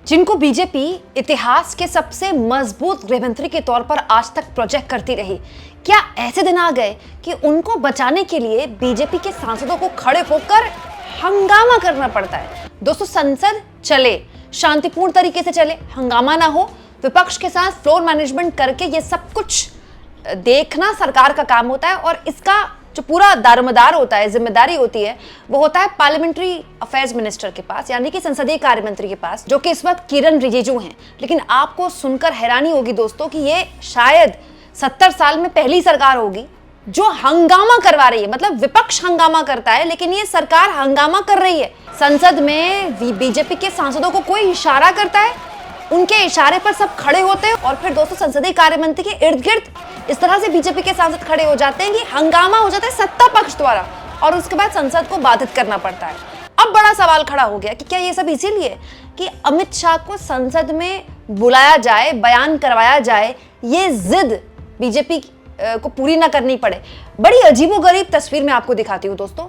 जिनको बीजेपी इतिहास के सबसे मजबूत गृहमंत्री के तौर पर आज तक प्रोजेक्ट करती रही, क्या ऐसे दिन आ गए कि उनको बचाने के लिए बीजेपी के सांसदों को खड़े होकर हंगामा करना पड़ता है। दोस्तों, संसद चले, शांतिपूर्ण तरीके से चले, हंगामा ना हो, विपक्ष के साथ फ्लोर मैनेजमेंट करके ये सब कुछ देखना सरकार का काम होता है और इसका जो पूरा दारोमदार होता है, जिम्मेदारी होती है, वो होता है पार्लियामेंट्री अफेयर्स मिनिस्टर के पास, यानी कि संसदीय कार्य मंत्री के पास, जो कि इस वक्त किरण रिजिजू हैं। लेकिन आपको सुनकर हैरानी होगी दोस्तों कि ये शायद 70 साल में पहली सरकार होगी जो हंगामा करवा रही है। मतलब विपक्ष हंगामा करता है लेकिन ये सरकार हंगामा कर रही है। संसद में बीजेपी के सांसदों को कोई इशारा करता है, उनके इशारे पर सब खड़े होते हैं और फिर दोस्तों संसदीय कार्य मंत्री के इर्द गिर्द इस तरह से बीजेपी के सांसद खड़े हो जाते हैं कि हंगामा हो जाता है सत्ता पक्ष द्वारा और उसके बाद संसद को बाधित करना पड़ता है। अब बड़ा सवाल खड़ा हो गया कि क्या ये सब इसीलिए कि अमित शाह को संसद में बुलाया जाए, बयान करवाया जाए, ये जिद बीजेपी को पूरी ना करनी पड़े। बड़ी अजीबोगरीब तस्वीर मैं आपको दिखाती हूँ दोस्तों।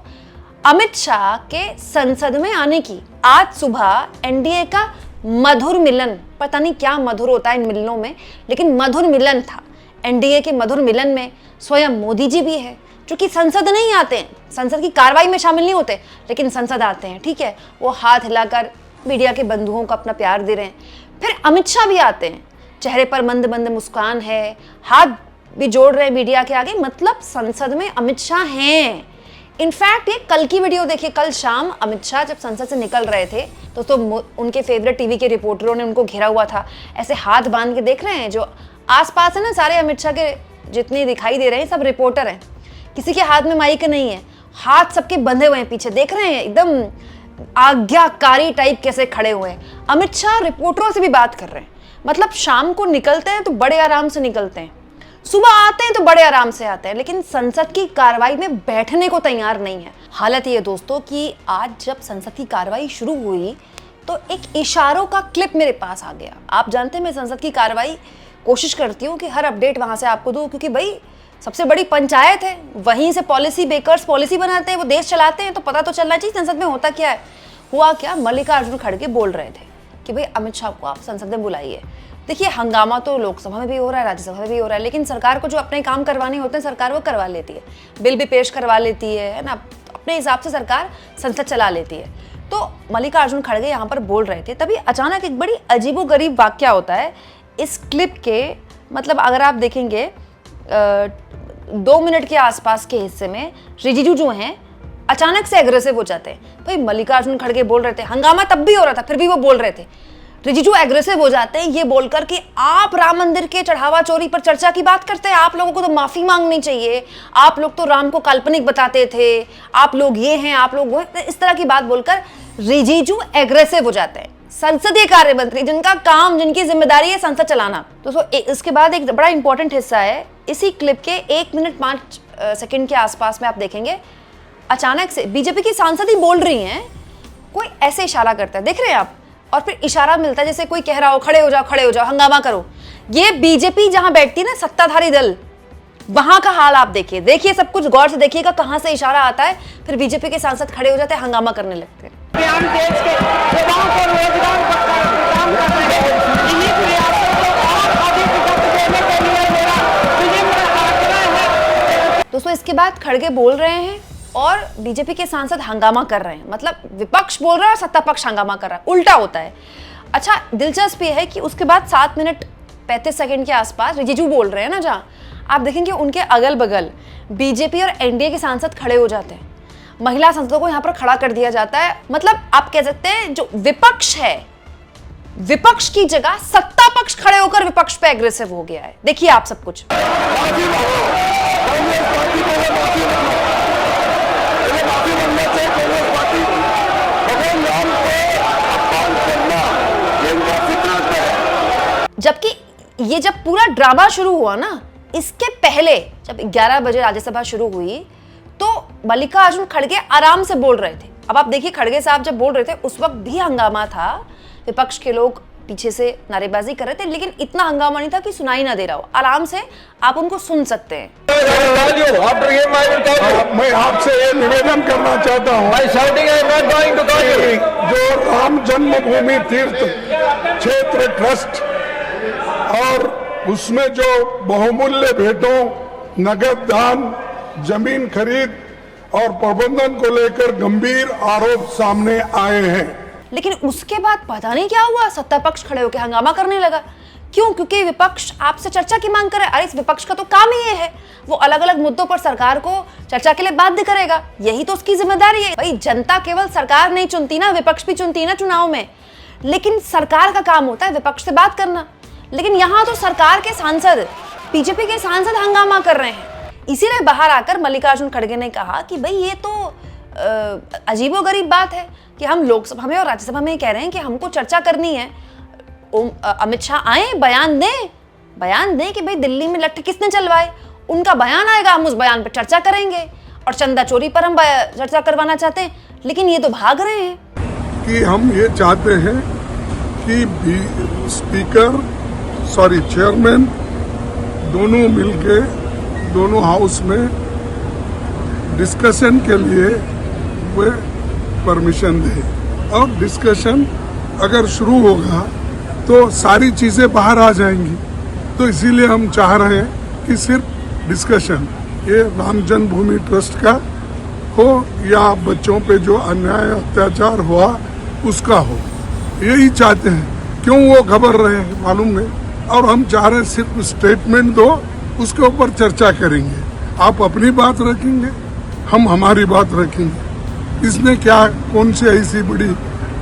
अमित शाह के संसद में आने की आज सुबह एनडीए का मधुर मिलन, पता नहीं क्या मधुर होता है इन मिलनों में, लेकिन मधुर मिलन था। एनडीए के मधुर मिलन में स्वयं मोदी जी भी है, जो कि संसद नहीं आते हैं, संसद की कार्रवाई में शामिल नहीं होते, लेकिन संसद आते हैं। ठीक है, वो हाथ हिलाकर मीडिया के बंधुओं को अपना प्यार दे रहे हैं। फिर अमित शाह भी आते हैं, चेहरे पर मंद मंद मुस्कान है, हाथ भी जोड़ रहे हैं मीडिया के आगे, मतलब संसद में अमित शाह हैं। इनफैक्ट ये कल की वीडियो देखिए, कल शाम अमित शाह जब संसद से निकल रहे थे तो उनके फेवरेट टीवी के रिपोर्टरों ने उनको घेरा हुआ था, ऐसे हाथ बांध के देख रहे हैं। जो आसपास है ना, सारे अमित शाह के जितने दिखाई दे रहे हैं सब रिपोर्टर हैं, किसी के हाथ में माइक नहीं है, हाथ सबके बंधे हुए हैं पीछे, देख रहे हैं एकदम आज्ञाकारी टाइप कैसे खड़े हुए हैं। अमित शाह रिपोर्टरों से भी बात कर रहे हैं। मतलब शाम को निकलते हैं तो बड़े आराम से निकलते हैं, सुबह आते हैं तो बड़े आराम से आते हैं, लेकिन संसद की कार्रवाई में बैठने को तैयार नहीं है। हालत ये दोस्तों कि आज जब संसद की कार्रवाई शुरू हुई तो एक इशारों का क्लिप मेरे पास आ गया। आप जानते हैं मैं संसद की कार्रवाई कोशिश करती हूँ कि हर अपडेट वहां से आपको दूं, क्योंकि भाई सबसे बड़ी पंचायत है, वहीं से पॉलिसी मेकर्स पॉलिसी बनाते हैं, वो देश चलाते हैं, तो पता तो चलना चाहिए संसद में होता क्या है। हुआ क्या, मल्लिकार्जुन खड़गे बोल रहे थे कि भाई अमित शाह को आप संसद में बुलाइए। देखिए, हंगामा तो लोकसभा में भी हो रहा है, राज्यसभा में भी हो रहा है, लेकिन सरकार को जो अपने काम करवाने होते हैं सरकार वो करवा लेती है, बिल भी पेश करवा लेती है ना, अपने हिसाब से सरकार संसद चला लेती है। तो मल्लिकार्जुन खड़गे यहाँ पर बोल रहे थे, तभी अचानक एक बड़ी अजीबोगरीब वाकया होता है इस क्लिप के। मतलब अगर आप देखेंगे 2 मिनट के आसपास के हिस्से में रिजिजू जो हैं अचानक से एग्रेसिव हो जाते हैं। भाई मल्लिकार्जुन खड़गे बोल रहे थे, हंगामा तब भी हो रहा था, फिर भी वो बोल रहे थे, रिजिजू एग्रेसिव हो जाते हैं ये बोलकर कि आप राम मंदिर के चढ़ावा चोरी पर चर्चा की बात करते हैं, आप लोगों को तो माफी मांगनी चाहिए, आप लोग तो राम को काल्पनिक बताते थे, आप लोग ये हैं, आप लोग वो हैं, इस तरह की बात बोलकर रिजिजू एग्रेसिव हो जाते हैं। संसदीय कार्य मंत्री, जिनका काम, जिनकी जिम्मेदारी है संसद चलाना। दोस्तों इसके बाद एक बड़ा इंपॉर्टेंट हिस्सा है इसी क्लिप के 1 मिनट 5 सेकंड के आसपास में आप देखेंगे, अचानक से बीजेपी की सांसद ही बोल रही हैं, कोई ऐसे इशारा करता है, देख रहे हैं आप, और फिर इशारा मिलता है जैसे कोई कह रहा हो खड़े हो जाओ, हंगामा करो। ये बीजेपी जहां बैठती है ना, सत्ताधारी दल, वहां का हाल आप देखिए सब कुछ गौर से देखिएगा, कहां से इशारा आता है, फिर बीजेपी के सांसद खड़े हो जाते हैं, हंगामा करने लगते हैं। देश के युवाओं को रोजगार काम कर रहे हैं, इन्हीं प्रयासों को और अधिक गति देने के लिए मेरा विनम्र आग्रह है। दोस्तों इसके बाद खड़गे बोल रहे हैं और बीजेपी के सांसद हंगामा कर रहे हैं। मतलब विपक्ष बोल रहा है और सत्ता पक्ष हंगामा कर रहा है, उल्टा होता है। अच्छा, दिलचस्प ये है कि उसके बाद 7 मिनट 35 सेकंड के आसपास रिजिजू बोल रहे हैं ना, जहां आप देखेंगे उनके अगल बगल बीजेपी और एनडीए के सांसद खड़े हो जाते हैं, महिला सांसदों को यहाँ पर खड़ा कर दिया जाता है। मतलब आप कह सकते हैं जो विपक्ष है, विपक्ष की जगह सत्ता पक्ष खड़े होकर विपक्ष पे एग्रेसिव हो गया है। देखिए आप सब कुछ। जबकि ये जब पूरा ड्रामा शुरू हुआ ना, इसके पहले जब 11 बजे राज्यसभा शुरू हुई तो मल्लिकार्जुन खड़गे आराम से बोल रहे थे। अब आप देखिए खड़गे साहब जब बोल रहे थे उस वक्त भी हंगामा था, विपक्ष के लोग पीछे से नारेबाजी कर रहे थे, लेकिन इतना हंगामा नहीं था कि सुनाई ना दे रहा हो, आराम से आप उनको सुन सकते हैं। After him, I will call you. मैं आपसे ये निवेदन करना चाहता हूँ By shouting, I am not going to call कि you. जो राम जन्मभूमि तीर्थ क्षेत्र ट्रस्ट और उसमें जो बहुमूल्य भेंटों, नगद दान, जमीन खरीद और प्रबंधन को लेकर गंभीर आरोप सामने आए हैं। लेकिन उसके बाद पता नहीं क्या हुआ, सत्ता पक्ष खड़े होकर हंगामा करने लगा। क्यों? क्योंकि विपक्ष आपसे चर्चा की मांग करे। अरे इस विपक्ष का तो काम ही ये है, वो अलग अलग मुद्दों पर सरकार को चर्चा के लिए बाध्य करेगा, यही तो उसकी जिम्मेदारी है। भाई जनता केवल सरकार नहीं चुनती ना, विपक्ष भी चुनती है ना चुनाव में, लेकिन सरकार का काम होता है विपक्ष से बात करना। लेकिन यहाँ तो सरकार के सांसद, बीजेपी के सांसद हंगामा कर रहे हैं। इसीलिए बाहर आकर मल्लिकार्जुन खड़गे ने कहा कि भाई ये तो अजीबोगरीब बात है कि हम लोकसभा में और राज्यसभा में कह रहे हैं कि हमको चर्चा करनी है। अमित शाह आए, बयान दें कि भाई दिल्ली में लट्ठे किसने चलवाए, उनका बयान आएगा, हम उस बयान पर चर्चा करेंगे। और चंदा चोरी पर हम चर्चा करवाना चाहते हैं, लेकिन ये तो भाग रहे हैं। कि हम ये चाहते हैं कि चेयरमैन दोनों मिलके दोनों हाउस में डिस्कशन के लिए वे परमिशन दे, और डिस्कशन अगर शुरू होगा तो सारी चीज़ें बाहर आ जाएंगी। तो इसीलिए हम चाह रहे हैं कि सिर्फ डिस्कशन ये राम जन्मभूमि ट्रस्ट का हो या बच्चों पे जो अन्याय अत्याचार हुआ उसका हो, यही चाहते हैं। क्यों वो घबर रहे हैं मालूम नहीं, और हम चाह रहे हैं सिर्फ स्टेटमेंट दो, उसके ऊपर चर्चा करेंगे। आप अपनी बात रखेंगे, हम हमारी बात रखेंगे। इसमें क्या कौन सी ऐसी बड़ी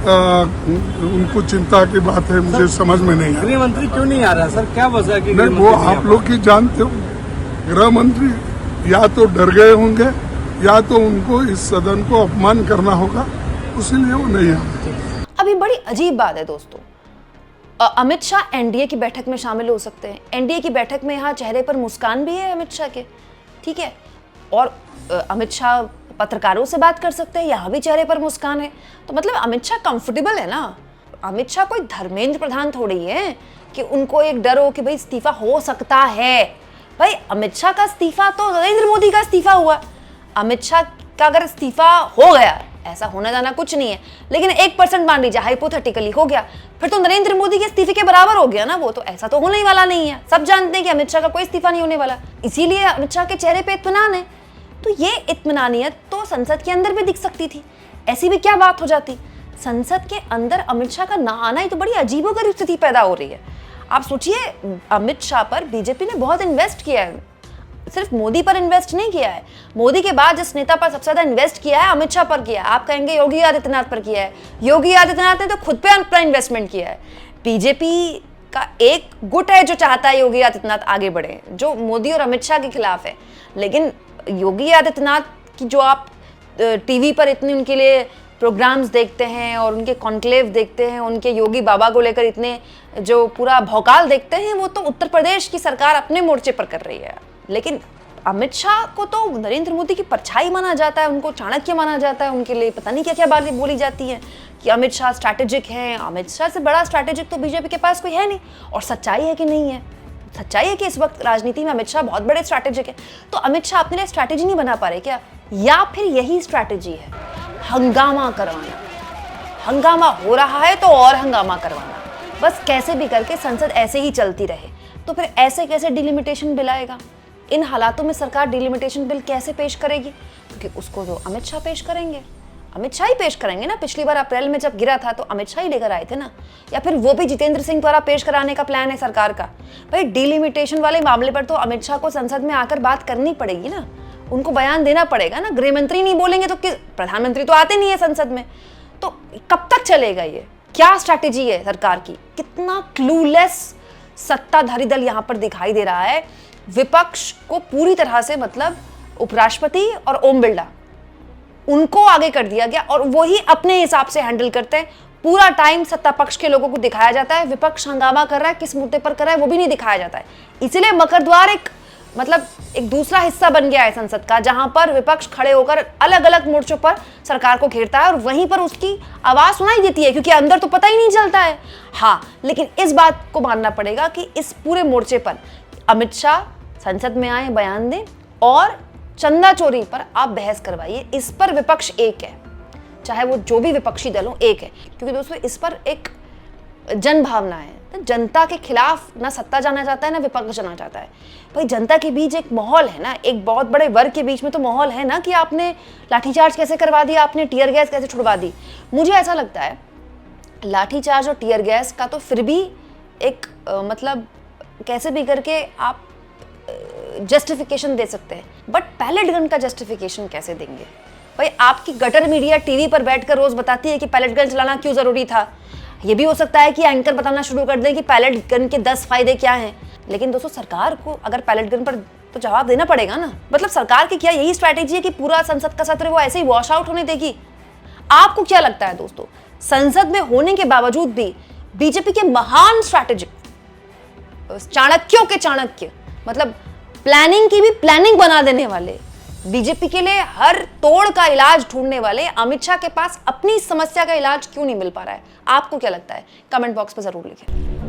उनको चिंता की बात है, मुझे समझ में नहीं आ रहा। गृह मंत्री क्यों नहीं आ रहा सर, क्या वजह की? नहीं, वो आप लोग ही जानते हो। गृह मंत्री या तो डर गए होंगे या तो उनको इस सदन को अपमान करना होगा, इसीलिए वो नहीं आ रहे। अभी बड़ी अजीब बात है दोस्तों, अमित शाह एनडीए की बैठक में शामिल हो सकते हैं। एनडीए की बैठक में यहाँ चेहरे पर मुस्कान भी है अमित शाह के, ठीक है, और अमित शाह पत्रकारों से बात कर सकते हैं, यहाँ भी चेहरे पर मुस्कान है। तो मतलब अमित शाह कंफर्टेबल है ना। अमित शाह कोई धर्मेंद्र प्रधान थोड़ी है कि उनको एक डर हो कि भाई इस्तीफा हो सकता है। भाई अमित शाह का इस्तीफा तो नरेंद्र मोदी का इस्तीफा हुआ। अमित शाह का अगर इस्तीफा हो गया, ऐसा होना जाना कुछ नहीं है, लेकिन 1% मान लीजिए हाइपोथेटिकली हो गया, फिर तो नरेंद्र मोदी के इस्तीफे के बराबर हो गया ना वो। तो ऐसा तो होने ही वाला नहीं है, सब जानते हैं कि अमित शाह का कोई इस्तीफा नहीं होने वाला। इसीलिए अमित शाह के चेहरे पे इत्मीनान है। तो ये इत्मीनानियत तो संसद के अंदर भी दिख सकती थी, ऐसी भी क्या बात हो जाती। संसद के अंदर अमित शाह का ना आना ही तो बड़ी अजीबोगरीब स्थिति पैदा हो रही है। आप सोचिए, अमित शाह पर बीजेपी ने बहुत इन्वेस्ट किया है, सिर्फ मोदी पर इन्वेस्ट नहीं किया है। मोदी के बाद जिस नेता पर सबसे ज्यादा इन्वेस्ट किया है अमित शाह पर किया है। आप कहेंगे योगी आदित्यनाथ पर किया है, योगी आदित्यनाथ ने तो खुद पे अपना इन्वेस्टमेंट किया है। बीजेपी का एक गुट है जो चाहता है योगी आदित्यनाथ आगे बढ़े, जो मोदी और अमित शाह के खिलाफ है। लेकिन योगी आदित्यनाथ की जो आप टीवी पर इतने उनके लिए प्रोग्राम्स देखते हैं और उनके कॉन्क्लेव देखते हैं, उनके योगी बाबा को लेकर इतने जो पूरा भौकाल देखते हैं, वो तो उत्तर प्रदेश की सरकार अपने मोर्चे पर कर रही है। लेकिन अमित शाह को तो नरेंद्र मोदी की परछाई माना जाता है, उनको चाणक्य माना जाता है, उनके लिए पता नहीं क्या क्या बातें बोली जाती हैं कि अमित शाह स्ट्रैटेजिक हैं। अमित शाह से बड़ा स्ट्रैटेजिक तो बीजेपी के पास कोई है नहीं। और सच्चाई है कि नहीं है, सच्चाई है कि इस वक्त राजनीति में अमित शाह बहुत बड़े स्ट्रैटेजिक है। तो अमित शाह अपने लिए स्ट्रैटेजी नहीं बना पा रहे क्या, या फिर यही स्ट्रैटेजी है हंगामा करवाना? हंगामा हो रहा है तो और हंगामा करवाना, बस कैसे भी करके संसद ऐसे ही चलती रहे। तो फिर ऐसे कैसे डिलिमिटेशन बिल आएगा? इन हालातों में सरकार डिलिमिटेशन बिल कैसे पेश करेगी? क्योंकि उसको तो अमित शाह पेश करेंगे, अमित शाह ही पेश करेंगे ना। पिछली बार अप्रैल में जब गिरा था तो अमित शाह ही लेकर आए थे ना, या फिर वो भी जितेंद्र सिंह द्वारा पेश कराने का प्लान है सरकार का। भाई डिलिमिटेशन वाले मामले पर तो अमित शाह को संसद में आकर बात करनी पड़ेगी ना, उनको बयान देना पड़ेगा ना। गृह मंत्री नहीं बोलेंगे तो प्रधानमंत्री तो आते नहीं है संसद में, तो कब तक चलेगा ये? क्या स्ट्रैटेजी है सरकार की? कितना क्लूलेस सत्ताधारी दल यहाँ पर दिखाई दे रहा है। विपक्ष को पूरी तरह से, मतलब उपराष्ट्रपति और ओम बिरला, उनको आगे कर दिया गया और वही अपने हिसाब से हैंडल करते हैं। पूरा टाइम सत्ता पक्ष के लोगों को दिखाया जाता है, विपक्ष हंगामा कर रहा है, किस मुद्दे पर कर रहा है वो भी नहीं दिखाया जाता है। इसीलिए मकर द्वार एक दूसरा हिस्सा बन गया है संसद का, जहां पर विपक्ष खड़े होकर अलग अलग मोर्चों पर सरकार को घेरता है और वहीं पर उसकी आवाज सुनाई देती है, क्योंकि अंदर तो पता ही नहीं चलता है। हाँ, लेकिन इस बात को मानना पड़ेगा कि इस पूरे मोर्चे पर अमित शाह संसद में आए, बयान दें, और चंदा चोरी पर आप बहस करवाइए। इस पर विपक्ष एक है, चाहे वो जो भी विपक्षी दल हो, एक है। क्योंकि दोस्तों इस पर एक जन भावना है, तो जनता के खिलाफ ना सत्ता जाना चाहता है ना विपक्ष जाना चाहता है। भाई जनता के बीच एक माहौल है ना, एक बहुत बड़े वर्ग के बीच में तो माहौल है ना कि आपने लाठीचार्ज कैसे करवा दिया, आपने टीयर गैस कैसे छुड़वा दी। मुझे ऐसा लगता है लाठीचार्ज और टीयर गैस का तो फिर भी एक मतलब कैसे भी करके आप जस्टिफिकेशन दे सकते हैं, बट पैलेट गन का जस्टिफिकेशन कैसे देंगे? भाई आपकी गटर मीडिया टीवी पर बैठकर रोज बताती है कि पैलेट गन चलाना क्यों जरूरी था। ये भी हो सकता है कि एंकर बताना शुरू कर दें कि पैलेट गन के 10 फायदे क्या हैं। लेकिन दोस्तों सरकार को अगर पैलेट गन पर तो जवाब देना पड़ेगा ना। मतलब सरकार की क्या यही स्ट्रैटेजी है कि पूरा संसद का सत्र वो ऐसे ही वॉश आउट होने देगी? आपको क्या लगता है दोस्तों, संसद में होने के बावजूद भी बीजेपी के महान स्ट्रैटेजिक चाणक्यों के चाणक्य, मतलब प्लानिंग की भी प्लानिंग बना देने वाले, बीजेपी के लिए हर तोड़ का इलाज ढूंढने वाले अमित शाह के पास अपनी समस्या का इलाज क्यों नहीं मिल पा रहा है? आपको क्या लगता है? कमेंट बॉक्स में जरूर लिखें।